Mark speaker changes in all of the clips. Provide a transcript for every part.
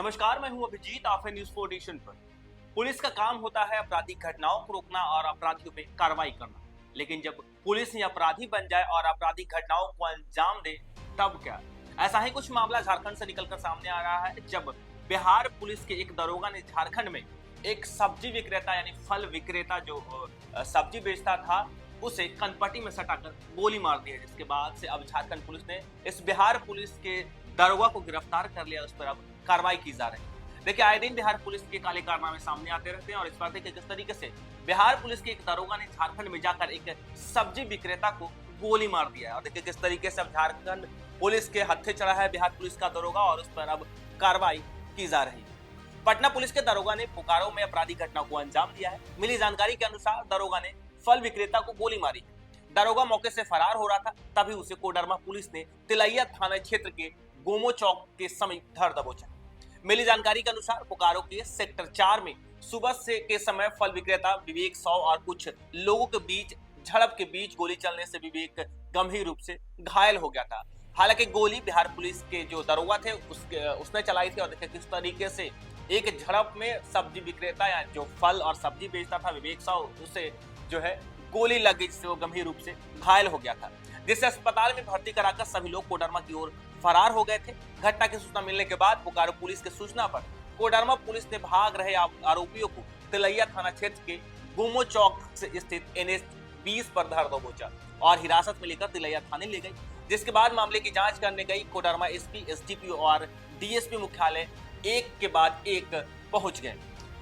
Speaker 1: नमस्कार, मैं हूं अभिजीत। आप है न्यूज़ 4 एडिशन पर। पुलिस का काम होता है आपराधिक घटनाओं को रोकना और अपराधियों पे कार्रवाई करना। लेकिन जब पुलिस ही अपराधी बन जाए और आपराधिक घटनाओं को अंजाम दे, तब क्या? ऐसा ही कुछ मामला झारखंड से निकलकर सामने आ रहा है, जब बिहार पुलिस के एक दरोगा ने झारखंड में एक सब्जी विक्रेता यानी फल विक्रेता जो सब्जी बेचता था, उसे कनपट्टी में सटाकर गोली मार दी है। जिसके बाद से अब झारखंड पुलिस ने इस बिहार पुलिस के दरोगा को गिरफ्तार कर लिया, उस पर अब कार्रवाई की जा रही है। देखिए, आए दिन बिहार पुलिस के काले कारनामे सामने आते रहते हैं और इस बार देखिए किस तरीके से बिहार पुलिस के एक दरोगा ने झारखंड में जाकर एक सब्जी विक्रेता को गोली मार दिया है। और देखिए किस तरीके से अब झारखंड पुलिस के हत्थे चढ़ा है बिहार पुलिस का दरोगा और उस पर अब कार्रवाई की जा रही है। पटना पुलिस के दरोगा ने बोकारो में अपराधी घटना को अंजाम दिया है। मिली जानकारी के अनुसार दरोगा ने फल विक्रेता को गोली मारी है। दरोगा मौके से फरार हो रहा था, तभी उसे कोडरमा पुलिस ने तिलैया थाना क्षेत्र के गोमो चौक के समीप धर दबोचा। मिली जानकारी के अनुसार बोकारो के सेक्टर 4 में सुबह से के समय फल विक्रेता विवेक 100 और कुछ लोगों के बीच झड़प के बीच गोली चलने से विवेक गंभीर रूप से घायल हो गया था। हालांकि गोली बिहार पुलिस के जो दरोगा थे उसने चलाई थी। और देखिए किस तरीके से एक झड़प में सब्जी विक्रेता या जो फल और सब्जी बेचता था विवेक 100, उसे जो है गोली लगी, जिससे वो गंभीर रूप से घायल हो गया था, जिसे अस्पताल में भर्ती कराकर सभी लोग कोडरमा की ओर फरार हो गए थे। घटना की सूचना मिलने के बाद बोकारो पुलिस की सूचना पर कोडरमा पुलिस ने भाग रहे आरोपियों को तिलैया थाना क्षेत्र के गुमो चौक से स्थित NH 20 पर धर दबोचा और हिरासत में लेकर तिलैया थाने ले गई। जिसके बाद मामले की जांच करने गई कोडरमा SP, SDPO और DSP मुख्यालय एक के बाद एक पहुंच गए।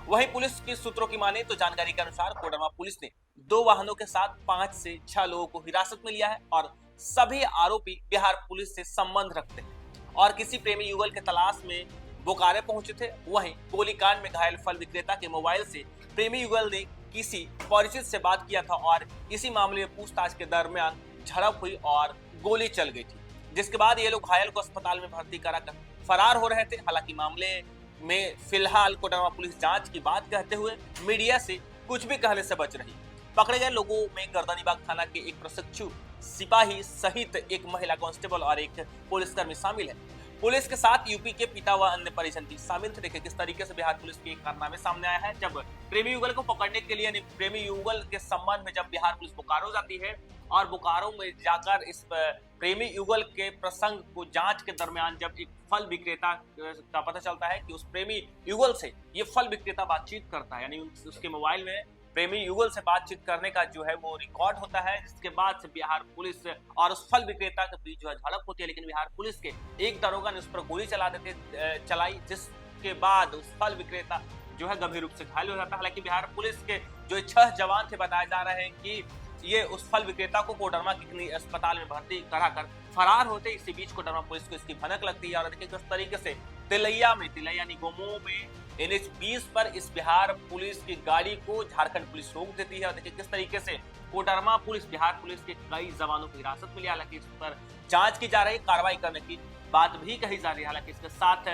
Speaker 1: वहीं पुलिस के सूत्रों की माने तो जानकारी के अनुसार कोडरमा पुलिस ने 2 वाहनों के साथ 5 से 6 लोगों को हिरासत में लिया है और सभी आरोपी बिहार पुलिस से संबंध रखते हैं और किसी प्रेमी युगल के तलाश में बोकारो पहुंचे थे। वहीं गोलीकांड में घायल फल विक्रेता के मोबाइल से प्रेमी युगल ने किसी परिचित से बात किया था और इसी मामले में पूछताछ के दरमियान झड़प हुई और गोली चल गई थी। जिसके बाद ये लोग घायल को अस्पताल में भर्ती कराकर फरार हो रहे थे। हालांकि मामले में फिलहाल कोडरमा पुलिस जांच की बात कहते हुए मीडिया से कुछ भी कहने से बच रही। पकड़े गए लोगों में गर्दनीबाग थाना के एक प्रशिक्षु सिपाही सहित एक महिला कांस्टेबल और एक पुलिसकर्मी शामिल है। पुलिस के साथ यूपी के पिता व अन्य परिजन भी शामिल थे। देखिए किस तरीके से बिहार पुलिस के कारनामे सामने आया है, जब प्रेमी युगल को पकड़ने के लिए यानी प्रेमी युगल के संबंध में जब बिहार पुलिस बोकारो जाती है और बोकारो में जाकर इस प्रेमी युगल के प्रसंग को जांच के दरमियान जब एक फल विक्रेता का पता चलता है कि उस प्रेमी युगल से ये फल विक्रेता बातचीत करता है, यानी उसके मोबाइल में प्रेमी युगल से बातचीत करने का जो है वो रिकॉर्ड होता है। जिसके बाद से बिहार पुलिस और उस फल विक्रेता के बीच जो है झड़प होती है, लेकिन बिहार पुलिस के एक दरोगा ने उस पर गोली चलाई, जिसके बाद उस फल विक्रेता जो है गंभीर रूप से घायल हो जाता है। हालांकि बिहार पुलिस के जो 6 जवान थे बताया जा रहे हैं कि ये उस फल विक्रेता को कोडरमा के अस्पताल में भर्ती कराकर फरार होते। इसी बीच कोडरमा पुलिस को इसकी भनक लगती है और देखिए किस तरीके से तिलैया यानी गोमो में NH 20 पर इस बिहार पुलिस की गाड़ी को झारखंड पुलिस रोक देती है। और देखिए किस तरीके से कोडरमा पुलिस बिहार पुलिस के कई जवानों को हिरासत में लिया। हालांकि इस पर जांच की जा रही, कार्रवाई करने की बात भी कही जा रही है। हालांकि इसके साथ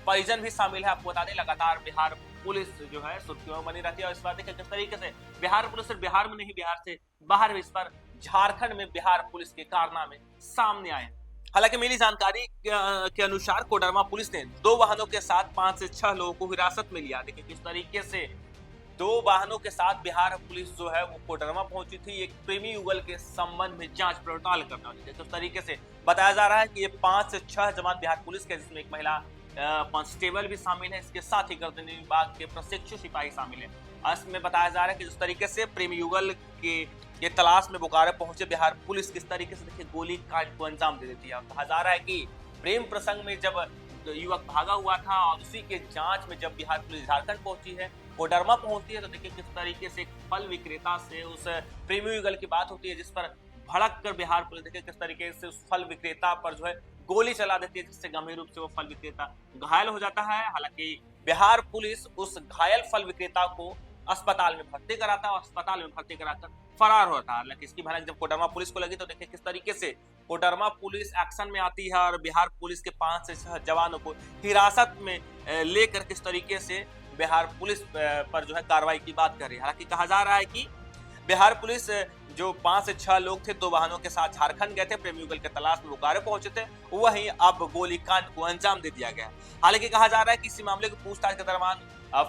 Speaker 1: परिजन भी शामिल है। आपको बता दें लगातार बिहार पुलिस जो है सुर्खियों में बनी रहती है और इस बार देखिए किस तरीके से बिहार पुलिस सिर्फ बिहार में नहीं, बिहार से बाहर भी इस पर झारखंड में बिहार पुलिस के कारनामे सामने आए। हालांकि मिली जानकारी के अनुसार कोडरमा पुलिस ने 2 वाहनों के साथ 5 से 6 लोगों को हिरासत में लिया। देखिए किस तरीके से 2 वाहनों के साथ बिहार पुलिस जो है वो कोडरमा पहुंची थी एक प्रेमी युगल के संबंध में जांच पड़ताल करने वाली। किस तरीके से बताया जा रहा है कि ये 5 से 6 जवान बिहार पुलिस के, जिसमें एक महिला कांस्टेबल भी शामिल है। इसके साथ ही गर्दनी विभाग के प्रशिक्षु सिपाही शामिल है। इसमें बताया जा रहा है कि जिस तरीके से प्रेमी युगल के ये तलाश में बोकारो पहुंचे बिहार पुलिस किस तरीके से देखिए गोली कांड को अंजाम दे देती है। कहा जा रहा है कि प्रेम प्रसंग में जब युवक भागा हुआ था और उसी के जांच में जब बिहार पुलिस झारखंड पहुंची है, कोडरमा पहुंचती है, तो देखिए किस तरीके से फल विक्रेता से उस प्रेमी युगल की बात होती है, जिस पर भड़क कर बिहार पुलिस देखिए किस तरीके से उस फल विक्रेता पर जो है गोली चला देती है, जिससे गंभीर रूप से वो फल विक्रेता घायल हो जाता है। हालांकि बिहार पुलिस उस घायल फल विक्रेता को अस्पताल में भर्ती कराता है और अस्पताल में भर्ती कराकर फरार होता है। हालांकि इसकी भनक जब कोडरमा पुलिस को लगी तो देखिए किस तरीके से कोडरमा पुलिस एक्शन में आती है और बिहार पुलिस के 5 से 6 जवानों को हिरासत में लेकर किस तरीके से बिहार पुलिस पर जो है कार्रवाई की बात कर रही है। हालांकि कहा जा रहा है कि बिहार पुलिस जो 5 से 6 लोग थे 2 वाहनों के साथ झारखंड गए थे, प्रेमी युगल के तलाश में बोकारो पहुंचे थे, वहीं अब गोलीकांड को अंजाम दे दिया गया। हालांकि कहा जा रहा है कि इसी मामले की पूछताछ के दौरान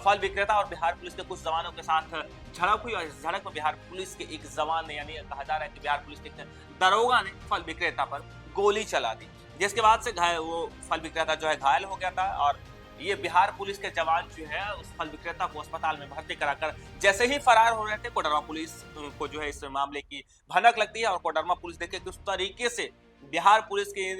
Speaker 1: फल विक्रेता और बिहार पुलिस के कुछ जवानों के साथ झड़प हुई और इस झड़प में बिहार पुलिस के एक जवान ने, यानी कहा जा रहा है कि बिहार पुलिस के एक दरोगा ने फल विक्रेता पर गोली चला दी, जिसके बाद से वो फल विक्रेता जो है घायल हो गया था। और ये बिहार पुलिस के जवान जो है उस फल विक्रेता को अस्पताल में भर्ती कराकर जैसे ही फरार हो रहे थे, कोडरमा पुलिस को जो है इस मामले की भनक लगती है और कोडरमा पुलिस देखे किस तरीके से बिहार पुलिस के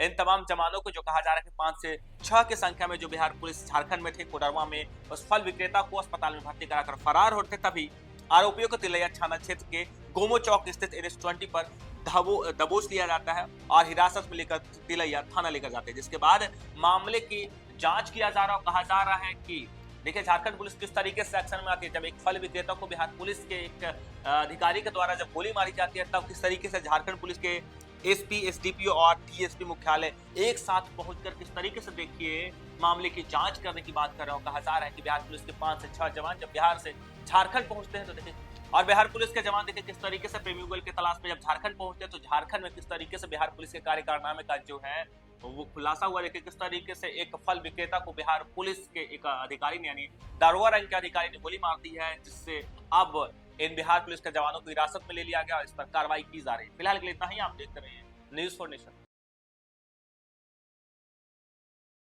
Speaker 1: इन तमाम जवानों को, जो कहा जा रहा है कि 5 से 6 की संख्या में जो बिहार पुलिस झारखंड में थे, कोडरमा में उस फल विक्रेता को अस्पताल में भर्ती कराकर फरार होते, तभी आरोपियों को तिलैया थाना क्षेत्र के गोमो चौक स्थित NH-20 पर दबोच लिया जाता है और हिरासत में लेकर तिलैया थाना लेकर जाते हैं, जिसके बाद मामले की जांच किया जा रहा है। कहा जा रहा है कि देखिए झारखंड पुलिस किस तरीके से एक्शन में आती है। जब एक फल विक्रेता को बिहार पुलिस के एक अधिकारी के द्वारा जब गोली मारी जाती है, तब किस तरीके से झारखंड पुलिस के SP, SDPO और DSP मुख्यालय एक साथ पहुंचकर किस तरीके से देखिए मामले की जांच करने की बात कर रहे हो। कहा जा रहा है कि बिहार पुलिस के 5 से 6 जवान जब बिहार से झारखंड पहुंचते हैं तो देखिए, और बिहार पुलिस के जवान देखिए किस तरीके से प्रेमी युगल के तलाश में जब झारखंड पहुंचते हैं तो झारखंड में किस तरीके से बिहार पुलिस के कार्य कारनामे का जो है वो खुलासा हुआ। देखिए किस तरीके से एक फल विक्रेता को बिहार पुलिस के एक अधिकारी ने, यानी दारोगा रंग के अधिकारी ने गोली मार दी है, जिससे अब इन बिहार पुलिस के जवानों को हिरासत में ले लिया गया और इस पर कार्रवाई की जा रही है। फिलहाल के लिए इतना ही। आप देखते रहिए न्यूज़4 नेशन।